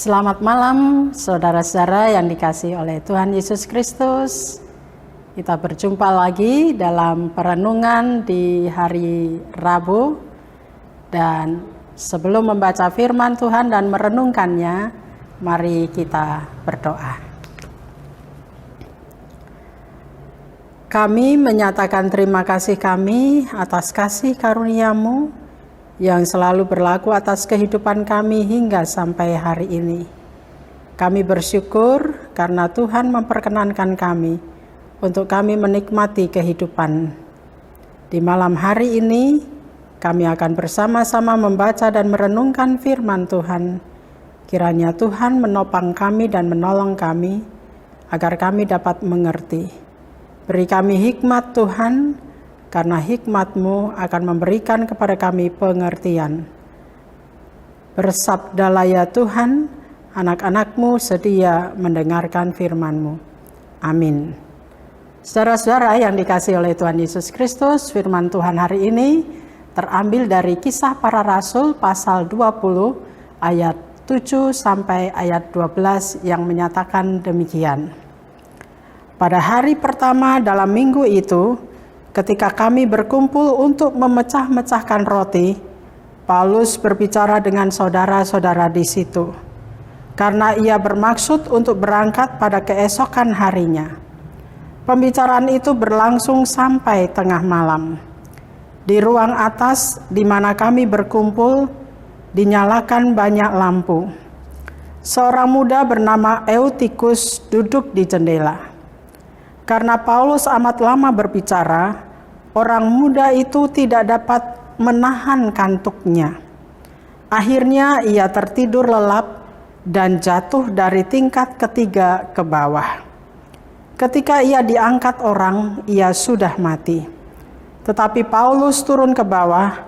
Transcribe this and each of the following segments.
Selamat malam saudara-saudara yang dikasihi oleh Tuhan Yesus Kristus. Kita berjumpa lagi dalam perenungan di hari Rabu. Dan sebelum membaca firman Tuhan dan merenungkannya, mari kita berdoa. Kami menyatakan terima kasih kami atas kasih karunia-Mu yang selalu berlaku atas kehidupan kami hingga sampai hari ini. Kami bersyukur karena Tuhan memperkenankan kami untuk kami menikmati kehidupan. Di malam hari ini, kami akan bersama-sama membaca dan merenungkan firman Tuhan. Kiranya Tuhan menopang kami dan menolong kami, agar kami dapat mengerti. Beri kami hikmat Tuhan, karena hikmat-Mu akan memberikan kepada kami pengertian. Bersabdalah ya Tuhan, anak-anak-Mu sedia mendengarkan firman-Mu. Amin. Saudara-saudara yang dikasihi oleh Tuhan Yesus Kristus, firman Tuhan hari ini terambil dari Kisah Para Rasul pasal 20 ayat 7 sampai ayat 12 yang menyatakan demikian. Pada hari pertama dalam minggu itu, ketika kami berkumpul untuk memecah-mecahkan roti, Paulus berbicara dengan saudara-saudara di situ, karena ia bermaksud untuk berangkat pada keesokan harinya. Pembicaraan itu berlangsung sampai tengah malam. Di ruang atas di mana kami berkumpul, dinyalakan banyak lampu. Seorang muda bernama Eutikus duduk di jendela. Karena Paulus amat lama berbicara, orang muda itu tidak dapat menahan kantuknya. Akhirnya ia tertidur lelap dan jatuh dari tingkat ketiga ke bawah. Ketika ia diangkat orang, ia sudah mati. Tetapi Paulus turun ke bawah,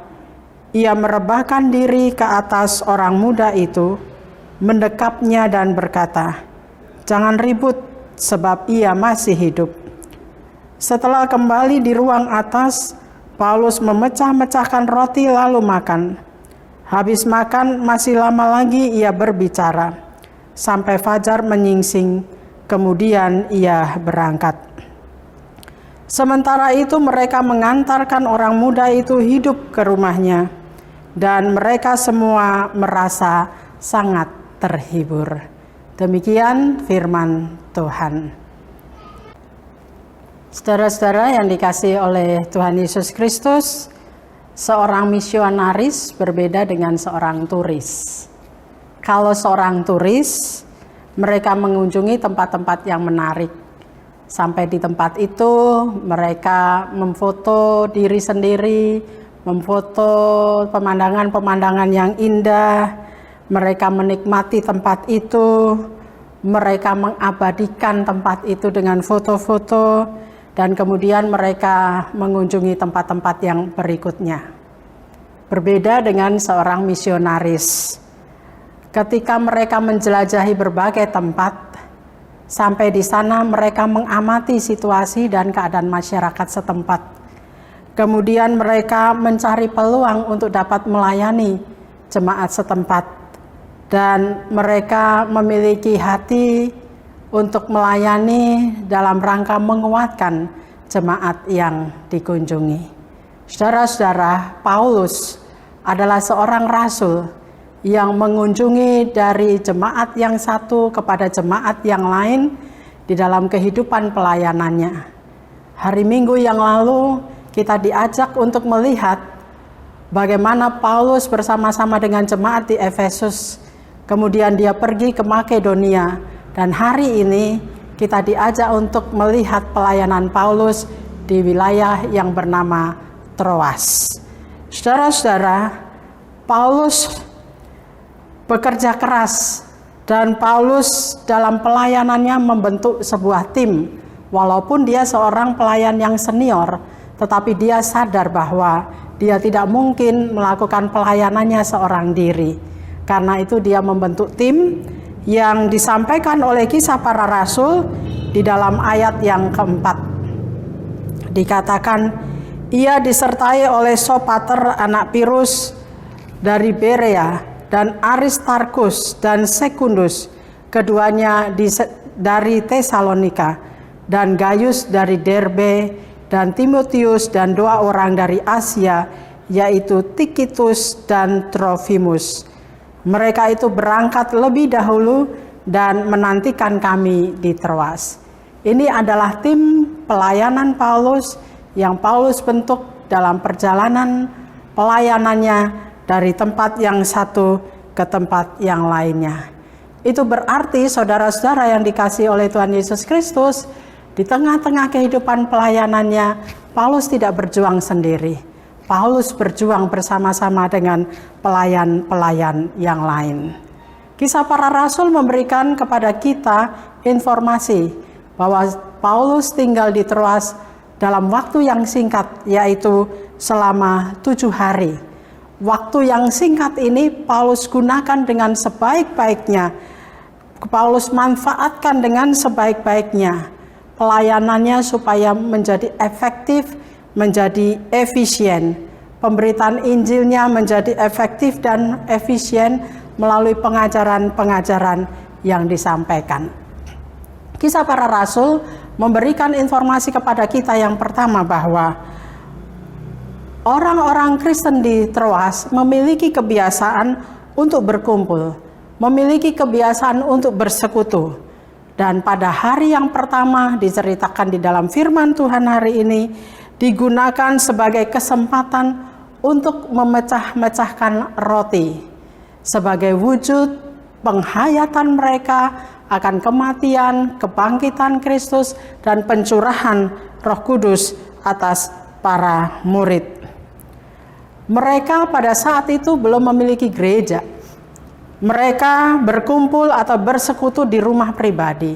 ia merebahkan diri ke atas orang muda itu, mendekapnya dan berkata, "Jangan ribut, sebab ia masih hidup." Setelah kembali di ruang atas, Paulus memecah-mecahkan roti lalu makan. Habis makan, masih lama lagi ia berbicara, sampai fajar menyingsing, kemudian ia berangkat. Sementara itu mereka mengantarkan orang muda itu hidup ke rumahnya, dan mereka semua merasa sangat terhibur. Demikian firman Tuhan. Saudara-saudara yang dikasihi oleh Tuhan Yesus Kristus, seorang misionaris berbeda dengan seorang turis. Kalau seorang turis, mereka mengunjungi tempat-tempat yang menarik. Sampai di tempat itu, mereka memfoto diri sendiri, memfoto pemandangan-pemandangan yang indah. Mereka menikmati tempat itu, mereka mengabadikan tempat itu dengan foto-foto, dan kemudian mereka mengunjungi tempat-tempat yang berikutnya. Berbeda dengan seorang misionaris. Ketika mereka menjelajahi berbagai tempat, sampai di sana mereka mengamati situasi dan keadaan masyarakat setempat. Kemudian mereka mencari peluang untuk dapat melayani jemaat setempat. Dan mereka memiliki hati untuk melayani dalam rangka menguatkan jemaat yang dikunjungi. Saudara-saudara, Paulus adalah seorang rasul yang mengunjungi dari jemaat yang satu kepada jemaat yang lain di dalam kehidupan pelayanannya. Hari Minggu yang lalu kita diajak untuk melihat bagaimana Paulus bersama-sama dengan jemaat di Efesus. Kemudian dia pergi ke Makedonia, dan hari ini kita diajak untuk melihat pelayanan Paulus di wilayah yang bernama Troas. Saudara-saudara, Paulus bekerja keras, dan Paulus dalam pelayanannya membentuk sebuah tim. Walaupun dia seorang pelayan yang senior, tetapi dia sadar bahwa dia tidak mungkin melakukan pelayanannya seorang diri. Karena itu dia membentuk tim yang disampaikan oleh Kisah Para Rasul di dalam ayat yang keempat. Dikatakan, ia disertai oleh Sopater anak Pirus dari Berea dan Aristarkus dan Sekundus, keduanya dari Tesalonika, dan Gaius dari Derbe, dan Timotius dan 2 orang dari Asia, yaitu Tikitus dan Trofimus. Mereka itu berangkat lebih dahulu dan menantikan kami di Troas. Ini adalah tim pelayanan Paulus yang Paulus bentuk dalam perjalanan pelayanannya dari tempat yang satu ke tempat yang lainnya. Itu berarti saudara-saudara yang dikasihi oleh Tuhan Yesus Kristus, di tengah-tengah kehidupan pelayanannya, Paulus tidak berjuang sendiri. Paulus berjuang bersama-sama dengan pelayan-pelayan yang lain. Kisah Para Rasul memberikan kepada kita informasi bahwa Paulus tinggal di Troas dalam waktu yang singkat, yaitu selama 7 hari. Waktu yang singkat ini Paulus gunakan dengan sebaik-baiknya. Paulus manfaatkan dengan sebaik-baiknya pelayanannya supaya menjadi efektif, menjadi efisien. Pemberitaan Injilnya menjadi efektif dan efisien melalui pengajaran-pengajaran yang disampaikan. Kisah Para Rasul memberikan informasi kepada kita yang pertama bahwa orang-orang Kristen di Troas memiliki kebiasaan untuk berkumpul, memiliki kebiasaan untuk bersekutu. Dan pada hari yang pertama diceritakan di dalam firman Tuhan hari ini, digunakan sebagai kesempatan untuk memecah-mecahkan roti, sebagai wujud penghayatan mereka akan kematian, kebangkitan Kristus, dan pencurahan Roh Kudus atas para murid. Mereka pada saat itu belum memiliki gereja. Mereka berkumpul atau bersekutu di rumah pribadi.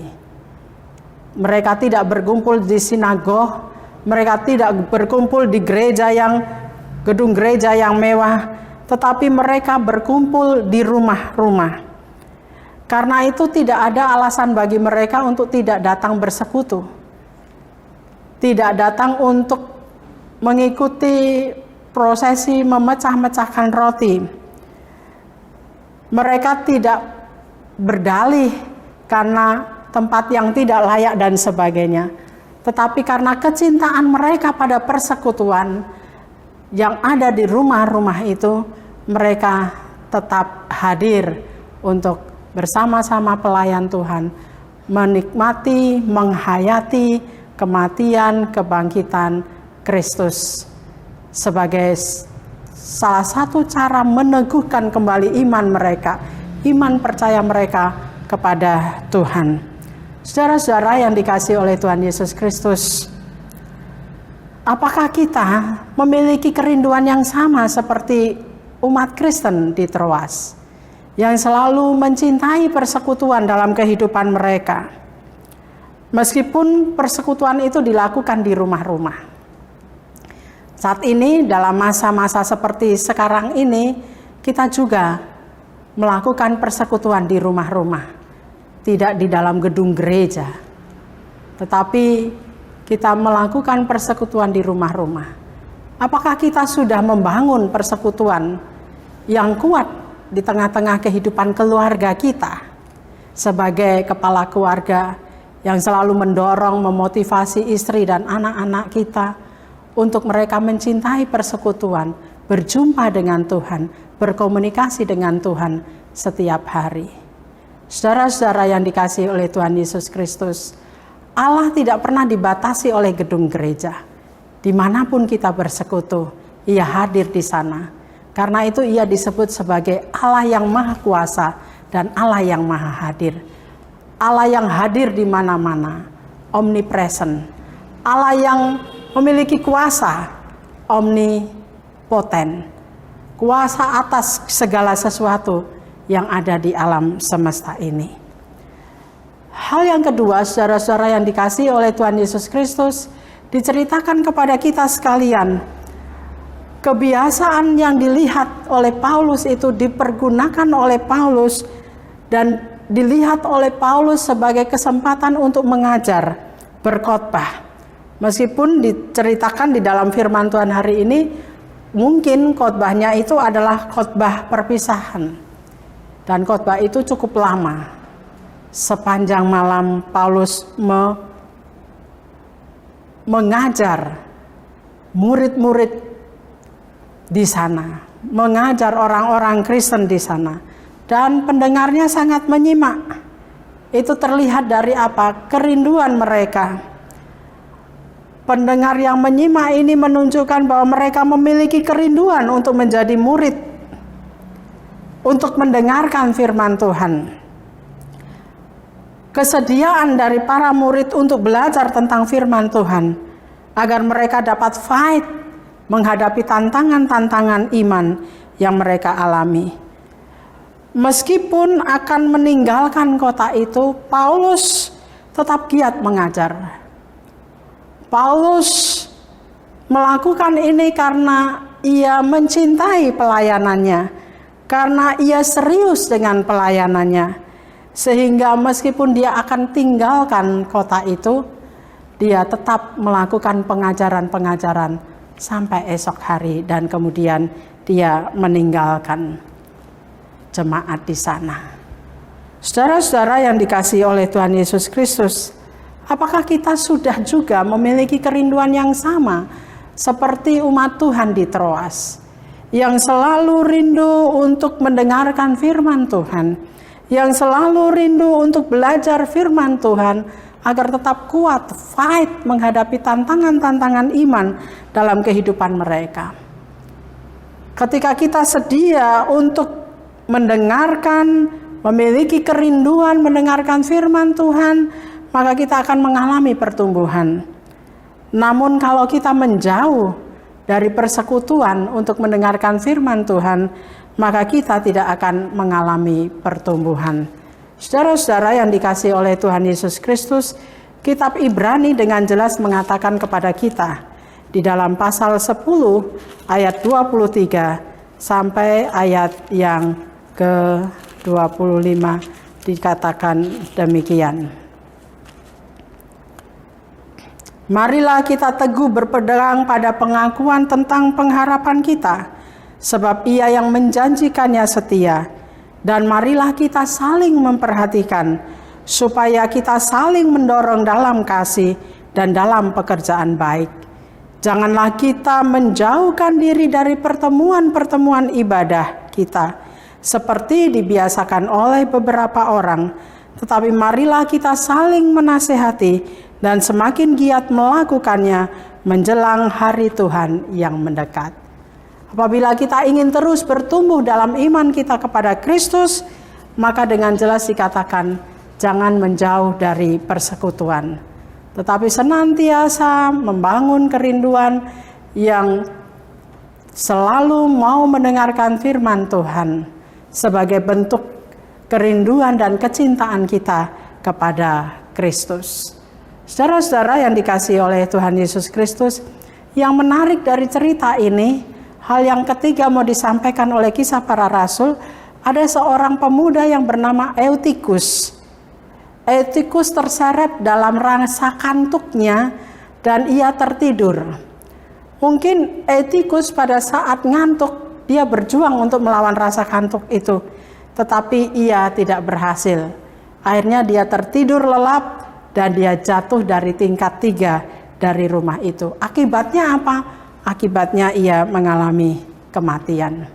Mereka tidak berkumpul di sinagog. Mereka tidak berkumpul di gedung gereja yang mewah. Tetapi mereka berkumpul di rumah-rumah. Karena itu tidak ada alasan bagi mereka untuk tidak datang bersekutu. Tidak datang untuk mengikuti prosesi memecah-mecahkan roti. Mereka tidak berdalih karena tempat yang tidak layak dan sebagainya. Tetapi karena kecintaan mereka pada persekutuan yang ada di rumah-rumah itu, mereka tetap hadir untuk bersama-sama pelayan Tuhan, menikmati, menghayati kematian, kebangkitan Kristus sebagai salah satu cara meneguhkan kembali iman mereka, iman percaya mereka kepada Tuhan. Saudara-saudara yang dikasihi oleh Tuhan Yesus Kristus, apakah kita memiliki kerinduan yang sama seperti umat Kristen di Troas, yang selalu mencintai persekutuan dalam kehidupan mereka, meskipun persekutuan itu dilakukan di rumah-rumah? Saat ini dalam masa-masa seperti sekarang ini, kita juga melakukan persekutuan di rumah-rumah, tidak di dalam gedung gereja, tetapi kita melakukan persekutuan di rumah-rumah. Apakah kita sudah membangun persekutuan yang kuat di tengah-tengah kehidupan keluarga kita sebagai kepala keluarga yang selalu mendorong, memotivasi istri dan anak-anak kita untuk mereka mencintai persekutuan, berjumpa dengan Tuhan, berkomunikasi dengan Tuhan setiap hari? Saudara-saudara yang dikasihi oleh Tuhan Yesus Kristus, Allah tidak pernah dibatasi oleh gedung gereja. Dimanapun kita bersekutu, Ia hadir di sana. Karena itu Ia disebut sebagai Allah yang Maha Kuasa dan Allah yang Maha Hadir. Allah yang hadir di mana-mana, omnipresent. Allah yang memiliki kuasa, omnipoten, kuasa atas segala sesuatu yang ada di alam semesta ini. Hal yang kedua, saudara-saudara yang dikasihi oleh Tuhan Yesus Kristus, diceritakan kepada kita sekalian, kebiasaan yang dilihat oleh Paulus itu dipergunakan oleh Paulus dan dilihat oleh Paulus sebagai kesempatan untuk mengajar, berkhotbah. Meskipun diceritakan di dalam firman Tuhan hari ini, mungkin khotbahnya itu adalah khotbah perpisahan. Dan khotbah itu cukup lama. Sepanjang malam Paulus mengajar murid-murid di sana, mengajar orang-orang Kristen di sana, dan pendengarnya sangat menyimak. Itu terlihat dari apa? Kerinduan mereka. Pendengar yang menyimak ini menunjukkan bahwa mereka memiliki kerinduan untuk menjadi murid, untuk mendengarkan firman Tuhan. Kesediaan dari para murid untuk belajar tentang firman Tuhan, agar mereka dapat fight menghadapi tantangan-tantangan iman yang mereka alami. Meskipun akan meninggalkan kota itu, Paulus tetap giat mengajar. Paulus melakukan ini karena ia mencintai pelayanannya, karena ia serius dengan pelayanannya. Sehingga meskipun dia akan tinggalkan kota itu, dia tetap melakukan pengajaran-pengajaran sampai esok hari, dan kemudian dia meninggalkan jemaat di sana. Saudara-saudara yang dikasihi oleh Tuhan Yesus Kristus, apakah kita sudah juga memiliki kerinduan yang sama seperti umat Tuhan di Troas, yang selalu rindu untuk mendengarkan firman Tuhan, yang selalu rindu untuk belajar firman Tuhan, agar tetap kuat, fight menghadapi tantangan-tantangan iman dalam kehidupan mereka. Ketika kita sedia untuk mendengarkan, memiliki kerinduan mendengarkan firman Tuhan, maka kita akan mengalami pertumbuhan. Namun kalau kita menjauh dari persekutuan untuk mendengarkan firman Tuhan, maka kita tidak akan mengalami pertumbuhan. Saudara-saudara yang dikasihi oleh Tuhan Yesus Kristus, kitab Ibrani dengan jelas mengatakan kepada kita di dalam pasal 10 ayat 23 sampai ayat yang ke-25 dikatakan demikian. Marilah kita teguh berpegang pada pengakuan tentang pengharapan kita, sebab Ia yang menjanjikannya setia. Dan marilah kita saling memperhatikan, supaya kita saling mendorong dalam kasih dan dalam pekerjaan baik. Janganlah kita menjauhkan diri dari pertemuan-pertemuan ibadah kita, seperti dibiasakan oleh beberapa orang, tetapi marilah kita saling menasehati dan semakin giat melakukannya menjelang hari Tuhan yang mendekat. Apabila kita ingin terus bertumbuh dalam iman kita kepada Kristus, maka dengan jelas dikatakan, jangan menjauh dari persekutuan, tetapi senantiasa membangun kerinduan yang selalu mau mendengarkan firman Tuhan sebagai bentuk kerinduan dan kecintaan kita kepada Kristus. Saudara-saudara yang dikasihi oleh Tuhan Yesus Kristus, yang menarik dari cerita ini, hal yang ketiga mau disampaikan oleh Kisah Para Rasul, ada seorang pemuda yang bernama Eutikus. Eutikus terseret dalam rasa kantuknya dan ia tertidur. Mungkin Eutikus pada saat ngantuk, dia berjuang untuk melawan rasa kantuk itu, tetapi ia tidak berhasil. Akhirnya dia tertidur lelap dan dia jatuh dari tingkat 3 dari rumah itu. Akibatnya apa? Akibatnya ia mengalami kematian.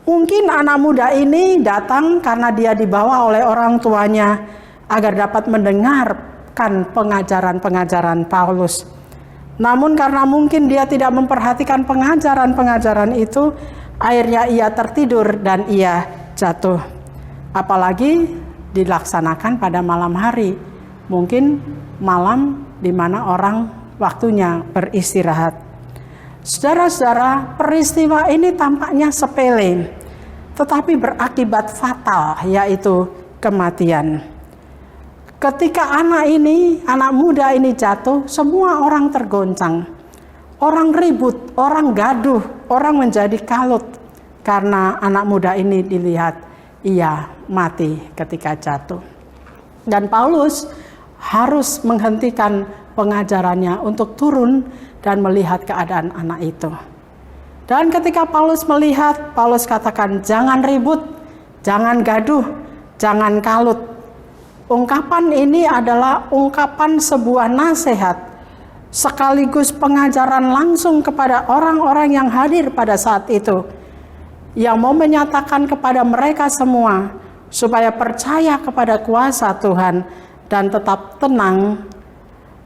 Mungkin anak muda ini datang karena dia dibawa oleh orang tuanya agar dapat mendengarkan pengajaran-pengajaran Paulus. Namun karena mungkin dia tidak memperhatikan pengajaran-pengajaran itu, akhirnya ia tertidur dan ia jatuh. Apalagi dilaksanakan pada malam hari. Mungkin malam di mana orang waktunya beristirahat. Saudara-saudara, peristiwa ini tampaknya sepele, tetapi berakibat fatal, yaitu kematian. Ketika anak muda ini jatuh, semua orang tergoncang. Orang ribut, orang gaduh, orang menjadi kalut. Karena anak muda ini dilihat, ia mati ketika jatuh. Dan Paulus harus menghentikan pengajarannya untuk turun dan melihat keadaan anak itu. Dan ketika Paulus melihat, Paulus katakan, jangan ribut, Jangan gaduh, jangan kalut. Ungkapan ini adalah ungkapan sebuah nasihat sekaligus pengajaran langsung kepada orang-orang yang hadir pada saat itu, yang mau menyatakan kepada mereka semua supaya percaya kepada kuasa Tuhan dan tetap tenang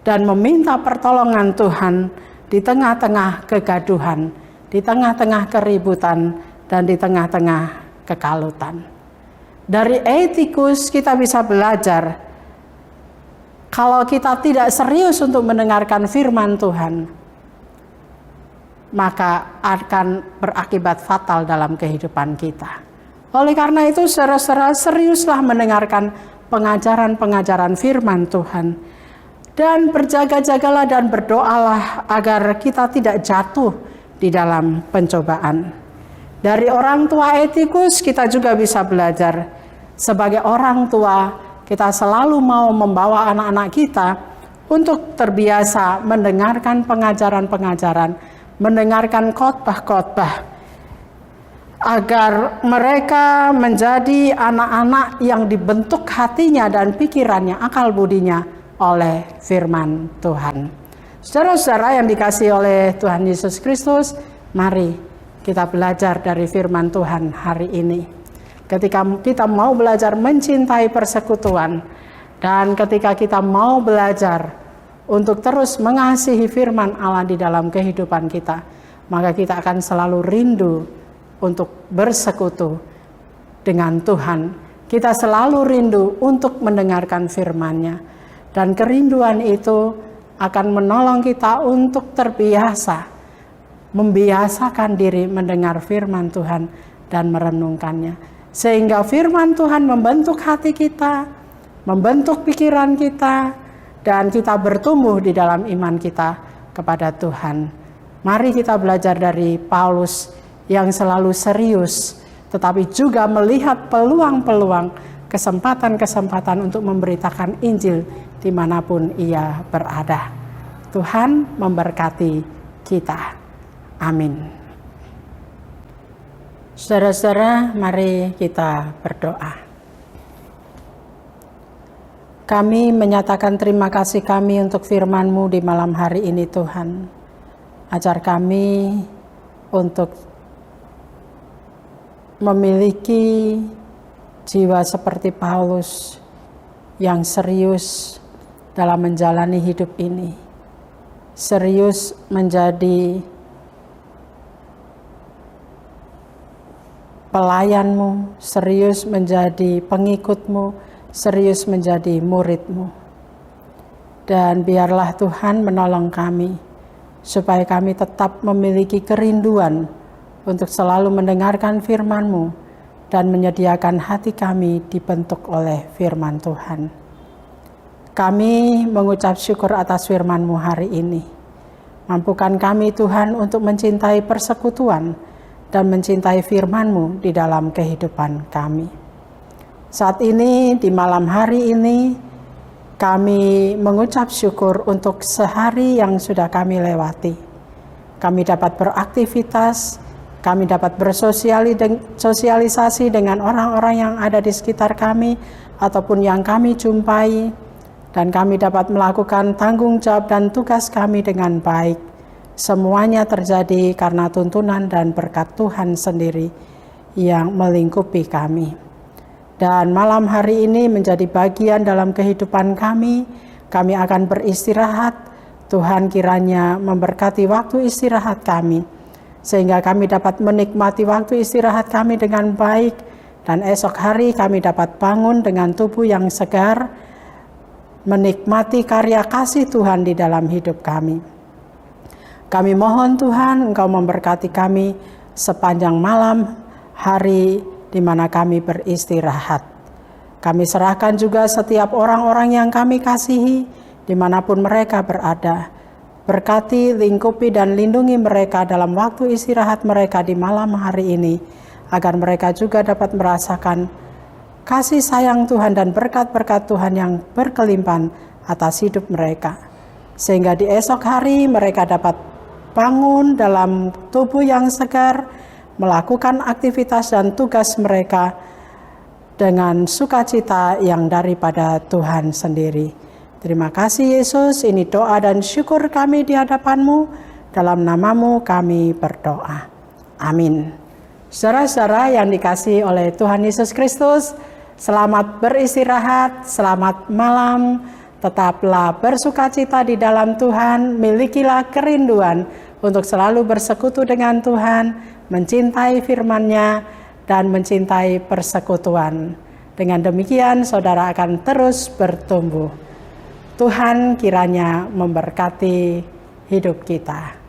dan meminta pertolongan Tuhan di tengah-tengah kegaduhan, di tengah-tengah keributan, dan di tengah-tengah kekalutan. Dari Eutikus kita bisa belajar, kalau kita tidak serius untuk mendengarkan firman Tuhan, maka akan berakibat fatal dalam kehidupan kita. Oleh karena itu, saudara-saudara, seriuslah mendengarkan pengajaran-pengajaran firman Tuhan. Dan berjaga-jagalah dan berdoalah agar kita tidak jatuh di dalam pencobaan. Dari orang tua Eutikus kita juga bisa belajar. Sebagai orang tua, kita selalu mau membawa anak-anak kita untuk terbiasa mendengarkan pengajaran-pengajaran, mendengarkan khotbah-khotbah, agar mereka menjadi anak-anak yang dibentuk hatinya dan pikirannya, akal budinya oleh firman Tuhan. Saudara-saudara yang dikasihi oleh Tuhan Yesus Kristus, mari kita belajar dari firman Tuhan hari ini. Ketika kita mau belajar mencintai persekutuan, dan ketika kita mau belajar untuk terus mengasihi firman Allah di dalam kehidupan kita, maka kita akan selalu rindu untuk bersekutu dengan Tuhan. Kita selalu rindu untuk mendengarkan firman-Nya. Dan kerinduan itu akan menolong kita untuk terbiasa, membiasakan diri mendengar firman Tuhan dan merenungkannya. Sehingga firman Tuhan membentuk hati kita, membentuk pikiran kita, dan kita bertumbuh di dalam iman kita kepada Tuhan. Mari kita belajar dari Paulus yang selalu serius, tetapi juga melihat peluang-peluang, kesempatan-kesempatan untuk memberitakan Injil dimanapun ia berada. Tuhan memberkati kita. Amin. Saudara-saudara, mari kita berdoa. Kami menyatakan terima kasih kami untuk firman-Mu di malam hari ini, Tuhan. Ajar kami untuk memiliki jiwa seperti Paulus yang serius dalam menjalani hidup ini. Serius menjadi pelayan-Mu, serius menjadi pengikut-Mu, serius menjadi murid-Mu. Dan biarlah Tuhan menolong kami, supaya kami tetap memiliki kerinduan untuk selalu mendengarkan firman-Mu, dan menyediakan hati kami dibentuk oleh firman Tuhan. Kami mengucap syukur atas firman-Mu hari ini. Mampukan kami Tuhan untuk mencintai persekutuan, dan mencintai firman-Mu di dalam kehidupan kami. Saat ini, di malam hari ini, kami mengucap syukur untuk sehari yang sudah kami lewati. Kami dapat beraktivitas, kami dapat bersosialisasi dengan orang-orang yang ada di sekitar kami, ataupun yang kami jumpai, dan kami dapat melakukan tanggung jawab dan tugas kami dengan baik. Semuanya terjadi karena tuntunan dan berkat Tuhan sendiri yang melingkupi kami. Dan malam hari ini menjadi bagian dalam kehidupan kami. Kami akan beristirahat. Tuhan kiranya memberkati waktu istirahat kami, sehingga kami dapat menikmati waktu istirahat kami dengan baik. Dan esok hari kami dapat bangun dengan tubuh yang segar, menikmati karya kasih Tuhan di dalam hidup kami. Kami mohon Tuhan, Engkau memberkati kami sepanjang malam hari di mana kami beristirahat. Kami serahkan juga setiap orang-orang yang kami kasihi, dimanapun mereka berada. Berkati, lingkupi, dan lindungi mereka dalam waktu istirahat mereka di malam hari ini, agar mereka juga dapat merasakan kasih sayang Tuhan dan berkat-berkat Tuhan yang berkelimpahan atas hidup mereka. Sehingga di esok hari mereka dapat bangun dalam tubuh yang segar, melakukan aktivitas dan tugas mereka dengan sukacita yang daripada Tuhan sendiri. Terima kasih Yesus, ini doa dan syukur kami di hadapan-Mu, dalam nama-Mu kami berdoa. Amin. Saudara-saudara yang dikasihi oleh Tuhan Yesus Kristus, selamat beristirahat, selamat malam, tetaplah bersukacita di dalam Tuhan, milikilah kerinduan untuk selalu bersekutu dengan Tuhan, mencintai firman-Nya, dan mencintai persekutuan. Dengan demikian saudara akan terus bertumbuh. Tuhan kiranya memberkati hidup kita.